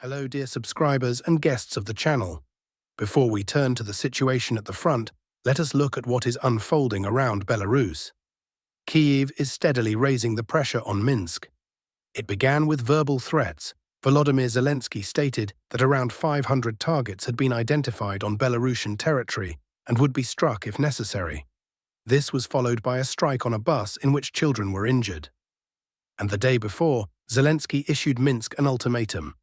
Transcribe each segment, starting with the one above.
Hello dear subscribers and guests of the channel. Before we turn to the situation at the front, let us look at what is unfolding around Belarus. Kyiv is steadily raising the pressure on Minsk. It began with verbal threats. Volodymyr Zelensky stated that around 500 targets had been identified on Belarusian territory and would be struck if necessary. This was followed by a strike on a bus in which children were injured. And the day before, Zelensky issued Minsk an ultimatum: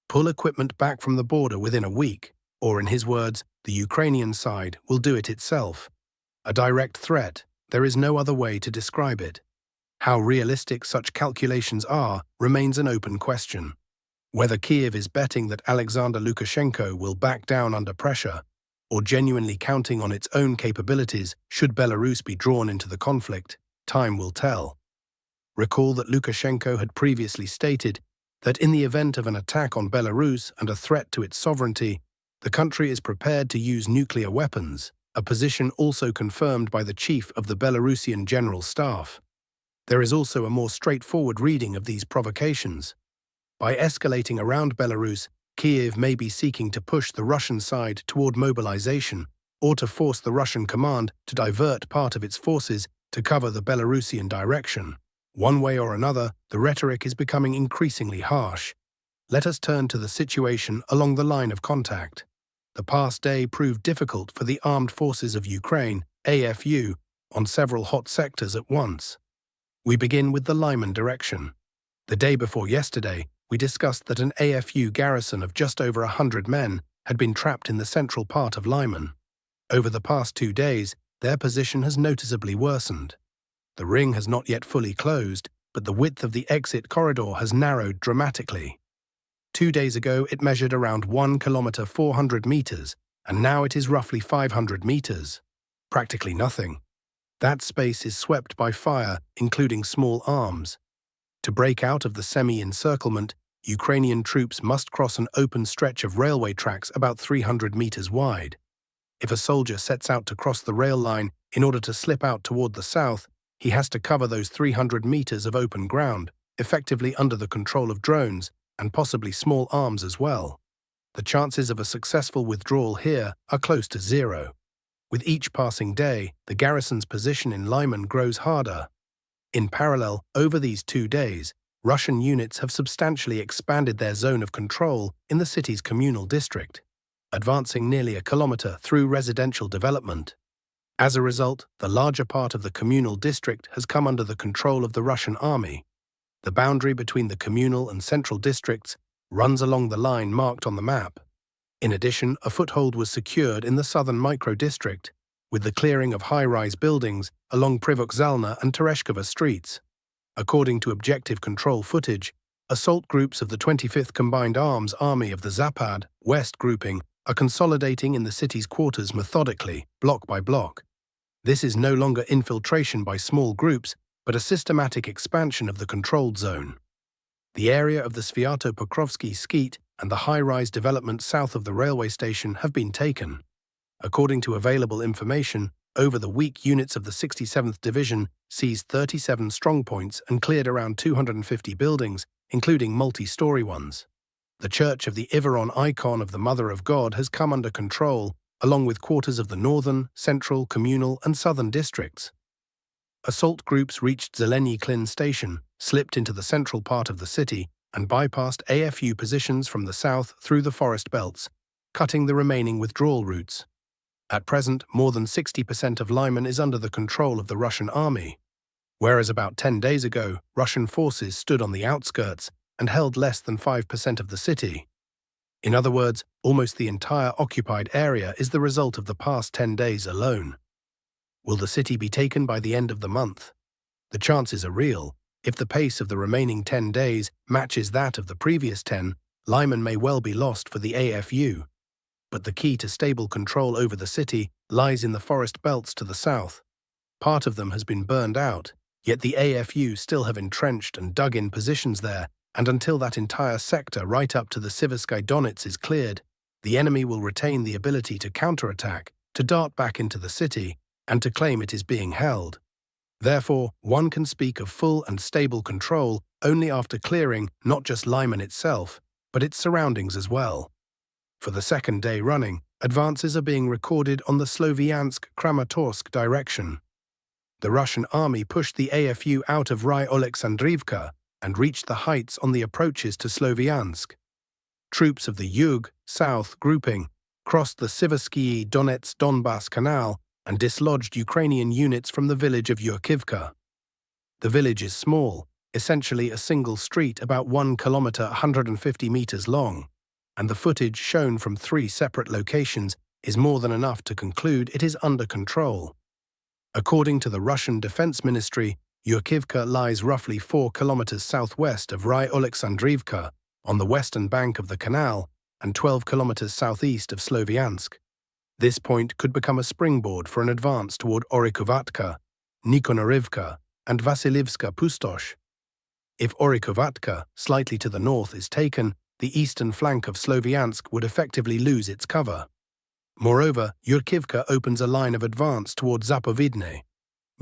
pull equipment back from the border within a week, or in his words, the Ukrainian side will do it itself. A direct threat, there is no other way to describe it. How realistic such calculations are remains an open question. Whether Kyiv is betting that Alexander Lukashenko will back down under pressure, or genuinely counting on its own capabilities should Belarus be drawn into the conflict, time will tell. Recall that Lukashenko had previously stated that in the event of an attack on Belarus and a threat to its sovereignty, the country is prepared to use nuclear weapons, a position also confirmed by the chief of the Belarusian General Staff. There is also a more straightforward reading of these provocations. By escalating around Belarus, Kyiv may be seeking to push the Russian side toward mobilization or to force the Russian command to divert part of its forces to cover the Belarusian direction. One way or another, the rhetoric is becoming increasingly harsh. Let us turn to the situation along the line of contact. The past day proved difficult for the armed forces of Ukraine, AFU, on several hot sectors at once. We begin with the Lyman direction. The day before yesterday, we discussed that an AFU garrison of just over 100 men had been trapped in the central part of Lyman. Over the past 2 days, their position has noticeably worsened. The ring has not yet fully closed, but the width of the exit corridor has narrowed dramatically. 2 days ago, it measured around 1 kilometer 400 meters, and now it is roughly 500 meters. Practically nothing. That space is swept by fire, including small arms. To break out of the semi-encirclement, Ukrainian troops must cross an open stretch of railway tracks about 300 meters wide. If a soldier sets out to cross the rail line in order to slip out toward the south, he has to cover those 300 meters of open ground, effectively under the control of drones, and possibly small arms as well. The chances of a successful withdrawal here are close to zero. With each passing day, the garrison's position in Lyman grows harder. In parallel, over these 2 days, Russian units have substantially expanded their zone of control in the city's communal district, advancing nearly a kilometer through residential development. As a result, the larger part of the communal district has come under the control of the Russian army. The boundary between the communal and central districts runs along the line marked on the map. In addition, a foothold was secured in the southern micro-district, with the clearing of high-rise buildings along Privokzalna and Tereshkova streets. According to objective control footage, assault groups of the 25th Combined Arms Army of the Zapad West grouping are consolidating in the city's quarters methodically, block by block. This is no longer infiltration by small groups, but a systematic expansion of the controlled zone. The area of the Sviato-Pokrovsky Skeet and the high-rise development south of the railway station have been taken. According to available information, over the week units of the 67th Division seized 37 strongpoints and cleared around 250 buildings, including multi-story ones. The Church of the Iveron icon of the Mother of God has come under control, along with quarters of the northern, central, communal, and southern districts. Assault groups reached Zeleny station, slipped into the central part of the city, and bypassed AFU positions from the south through the forest belts, cutting the remaining withdrawal routes. At present, more than 60% of Lyman is under the control of the Russian army, whereas about 10 days ago, Russian forces stood on the outskirts and held less than 5% of the city. In other words, almost the entire occupied area is the result of the past 10 days alone. Will the city be taken by the end of the month? The chances are real. If the pace of the remaining 10 days matches that of the previous 10, Lyman may well be lost for the AFU. But the key to stable control over the city lies in the forest belts to the south. Part of them has been burned out, yet the AFU still have entrenched and dug in positions there, and until that entire sector right up to the Siversky Donets is cleared, the enemy will retain the ability to counterattack, to dart back into the city, and to claim it is being held. Therefore, one can speak of full and stable control only after clearing not just Lyman itself, but its surroundings as well. For the second day running, advances are being recorded on the Sloviansk-Kramatorsk direction. The Russian army pushed the AFU out of Rye-Oleksandrivka and reached the heights on the approaches to Sloviansk. Troops of the Yug, South grouping, crossed the Siversky-Donets-Donbass Canal and dislodged Ukrainian units from the village of Yurkivka. The village is small, essentially a single street about 1 kilometer 150 meters long, and the footage shown from 3 separate locations is more than enough to conclude it is under control. According to the Russian Defense Ministry, Yurkivka lies roughly 4 kilometers southwest of Rye-Oleksandrivka, on the western bank of the canal, and 12 kilometers southeast of Sloviansk. This point could become a springboard for an advance toward Orikovatka, Nikonarivka, and Vasilivska Pustosh. If Orikovatka, slightly to the north, is taken, the eastern flank of Sloviansk would effectively lose its cover. Moreover, Yurkivka opens a line of advance toward Zapovidne,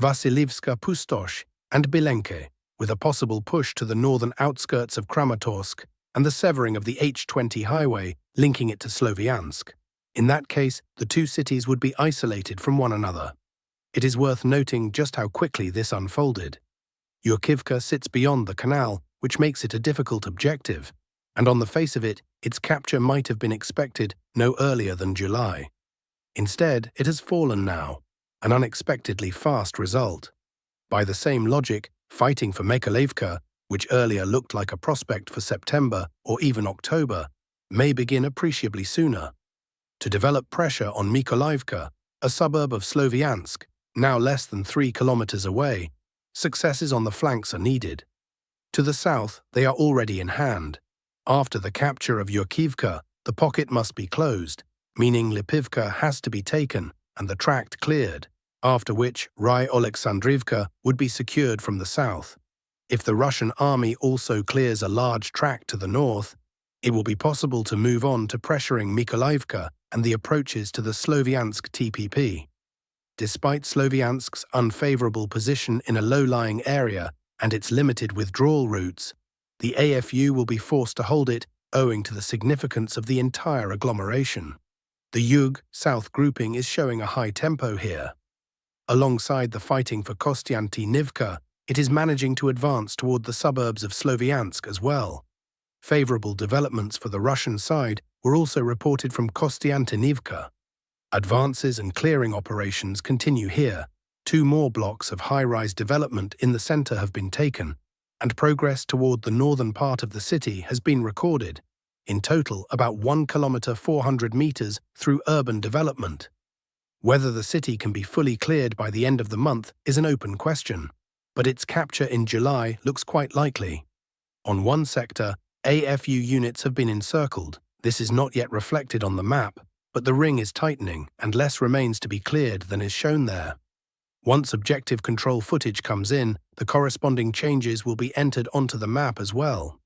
Vasilivska Pustosh, and Bilenke, with a possible push to the northern outskirts of Kramatorsk and the severing of the H20 highway linking it to Sloviansk. In that case, the two cities would be isolated from one another. It is worth noting just how quickly this unfolded. Yurkivka sits beyond the canal, which makes it a difficult objective, and on the face of it, its capture might have been expected no earlier than July. Instead, it has fallen now, an unexpectedly fast result. By the same logic, fighting for Mykolaiivka, which earlier looked like a prospect for September or even October, may begin appreciably sooner. To develop pressure on Mykolaiivka, a suburb of Sloviansk, now less than 3 kilometers away, successes on the flanks are needed. To the south, they are already in hand. After the capture of Yurkivka, the pocket must be closed, meaning Lipivka has to be taken and the tract cleared, after which Rye-Oleksandrivka would be secured from the south. If the Russian army also clears a large tract to the north, it will be possible to move on to pressuring Mykolaiivka and the approaches to the Sloviansk TPP. Despite Sloviansk's unfavorable position in a low-lying area and its limited withdrawal routes, the AFU will be forced to hold it owing to the significance of the entire agglomeration. The Yug South grouping is showing a high tempo here. Alongside the fighting for Kostiantynivka, it is managing to advance toward the suburbs of Sloviansk as well. Favorable developments for the Russian side were also reported from Kostiantynivka. Advances and clearing operations continue here. 2 more blocks of high-rise development in the center have been taken, and progress toward the northern part of the city has been recorded. In total, about 1 kilometer 400 meters through urban development. Whether the city can be fully cleared by the end of the month is an open question, but its capture in July looks quite likely. On one sector, AFU units have been encircled. This is not yet reflected on the map, but the ring is tightening and less remains to be cleared than is shown there. Once objective control footage comes in, the corresponding changes will be entered onto the map as well.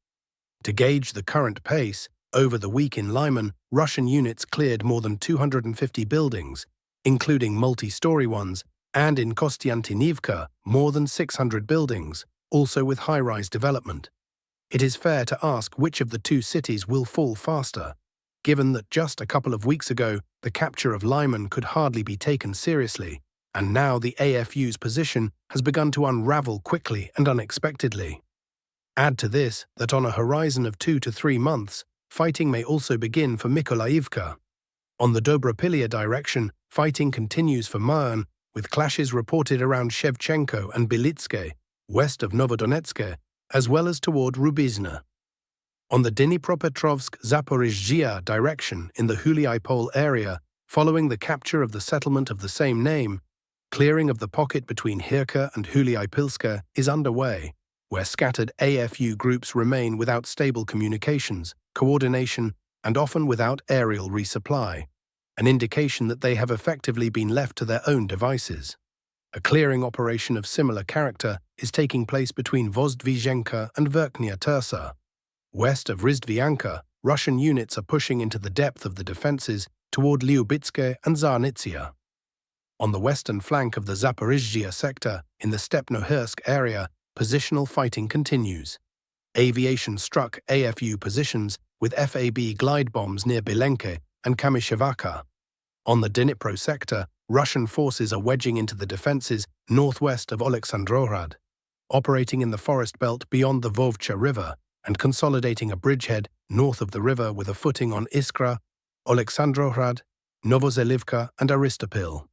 To gauge the current pace, over the week in Lyman, Russian units cleared more than 250 buildings, including multi-story ones, and in Kostiantynivka, more than 600 buildings, also with high-rise development. It is fair to ask which of the two cities will fall faster, given that just a couple of weeks ago, the capture of Lyman could hardly be taken seriously, and now the AFU's position has begun to unravel quickly and unexpectedly. Add to this that on a horizon of 2 to 3 months, fighting may also begin for Mykolaiivka. On the Dobropilya direction, fighting continues for Marne, with clashes reported around Shevchenko and Belitske, west of Novodonetsk, as well as toward Rubizna. On the Dnipropetrovsk-Zaporizhzhia direction in the Huliaipol area, following the capture of the settlement of the same name, clearing of the pocket between Hirka and Huliaipilska is underway, where scattered AFU groups remain without stable communications, coordination, and often without aerial resupply, an indication that they have effectively been left to their own devices. A clearing operation of similar character is taking place between Vozdvizhenka and Verkhnya Tersa. West of Rizdvianka, Russian units are pushing into the depth of the defenses toward Lyubitske and Zarnitsia. On the western flank of the Zaporizhzhia sector, in the Stepnohirsk area, positional fighting continues. Aviation struck AFU positions with FAB glide bombs near Belenke and Kamishevaka. On the Dnipro sector, Russian forces are wedging into the defences northwest of Oleksandrograd, operating in the forest belt beyond the Vovcha River and consolidating a bridgehead north of the river with a footing on Iskra, Oleksandrograd, Novozelivka and Aristopil.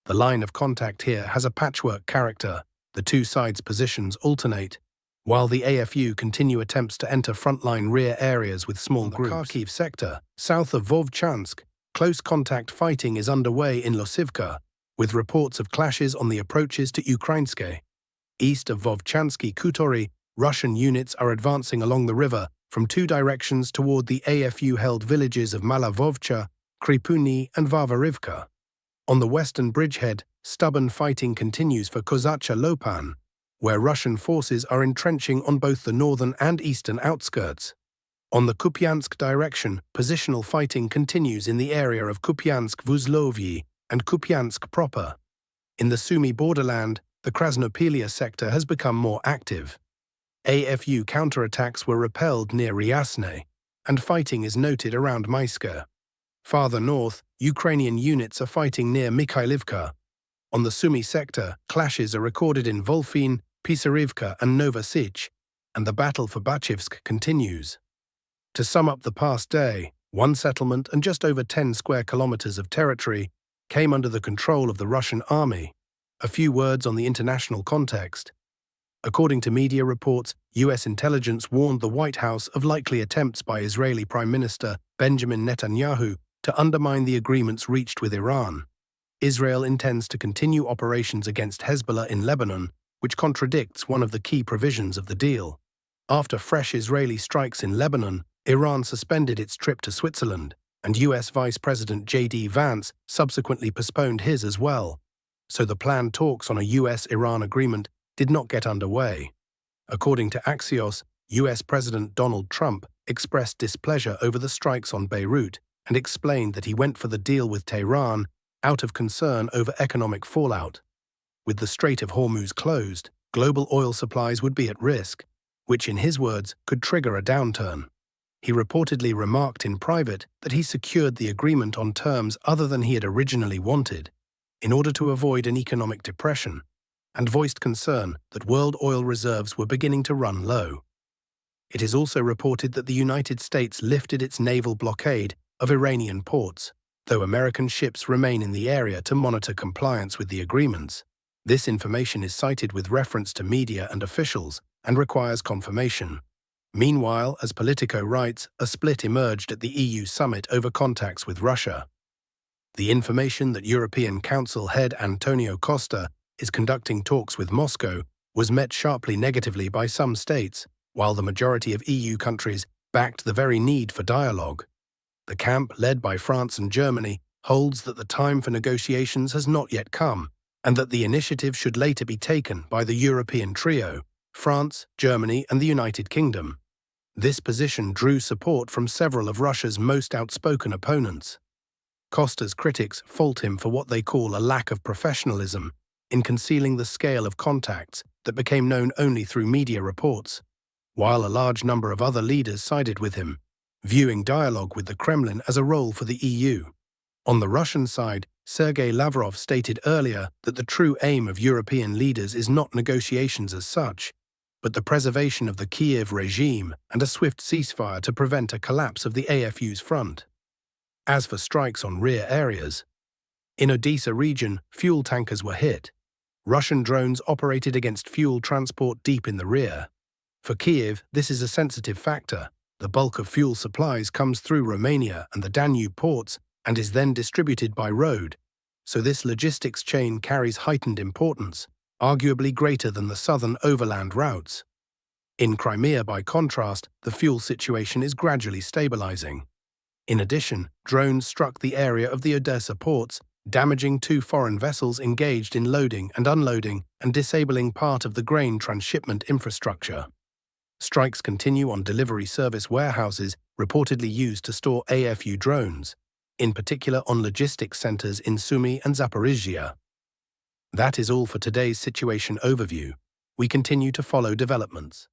The line of contact here has a patchwork character. The two sides' positions alternate, while the AFU continue attempts to enter frontline rear areas with small groups. In the Kharkiv sector, south of Vovchansk, close contact fighting is underway in Losivka, with reports of clashes on the approaches to Ukrainske. East of Vovchansky Khutori, Russian units are advancing along the river from two directions toward the AFU-held villages of Malavovcha, Kripuni and Varvarivka. On the western bridgehead, stubborn fighting continues for Kozacha Lopan, where Russian forces are entrenching on both the northern and eastern outskirts. On the Kupiansk direction, positional fighting continues in the area of Kupiansk-Vuzlovyi and Kupiansk proper. In the Sumy borderland, the Krasnopelia sector has become more active. AFU counterattacks were repelled near Ryasne, and fighting is noted around Maiska. Farther north, Ukrainian units are fighting near Mikhailivka. On the Sumy sector, clashes are recorded in Volfin, Pisarivka and Novosich, and the battle for Bachivsk continues. To sum up the past day, one settlement and just over 10 square kilometers of territory came under the control of the Russian army. A few words on the international context. According to media reports, US intelligence warned the White House of likely attempts by Israeli Prime Minister Benjamin Netanyahu to undermine the agreements reached with Iran. Israel intends to continue operations against Hezbollah in Lebanon, which contradicts one of the key provisions of the deal. After fresh Israeli strikes in Lebanon, Iran suspended its trip to Switzerland, and US Vice President J.D. Vance subsequently postponed his as well. So the planned talks on a US-Iran agreement did not get underway. According to Axios, US President Donald Trump expressed displeasure over the strikes on Beirut and explained that he went for the deal with Tehran out of concern over economic fallout. With the Strait of Hormuz closed, global oil supplies would be at risk, which in his words could trigger a downturn. He reportedly remarked in private that he secured the agreement on terms other than he had originally wanted, in order to avoid an economic depression, and voiced concern that world oil reserves were beginning to run low. It is also reported that the United States lifted its naval blockade of Iranian ports, though American ships remain in the area to monitor compliance with the agreements. This information is cited with reference to media and officials and requires confirmation. Meanwhile, as Politico writes, a split emerged at the EU summit over contacts with Russia. The information that European Council head Antonio Costa is conducting talks with Moscow was met sharply negatively by some states, while the majority of EU countries backed the very need for dialogue. The camp, led by France and Germany, holds that the time for negotiations has not yet come, and that the initiative should later be taken by the European trio, France, Germany, and the United Kingdom. This position drew support from several of Russia's most outspoken opponents. Costa's critics fault him for what they call a lack of professionalism in concealing the scale of contacts that became known only through media reports, while a large number of other leaders sided with him, viewing dialogue with the Kremlin as a role for the EU. On the Russian side, Sergei Lavrov stated earlier that the true aim of European leaders is not negotiations as such, but the preservation of the Kiev regime and a swift ceasefire to prevent a collapse of the AFU's front. As for strikes on rear areas, in Odessa region, fuel tankers were hit. Russian drones operated against fuel transport deep in the rear. For Kiev, this is a sensitive factor. The bulk of fuel supplies comes through Romania and the Danube ports and is then distributed by road, so this logistics chain carries heightened importance, arguably greater than the southern overland routes. In Crimea, by contrast, the fuel situation is gradually stabilizing. In addition, drones struck the area of the Odessa ports, damaging 2 foreign vessels engaged in loading and unloading and disabling part of the grain transshipment infrastructure. Strikes continue on delivery service warehouses reportedly used to store AFU drones, in particular on logistics centers in Sumy and Zaporizhzhia. That is all for today's situation overview. We continue to follow developments.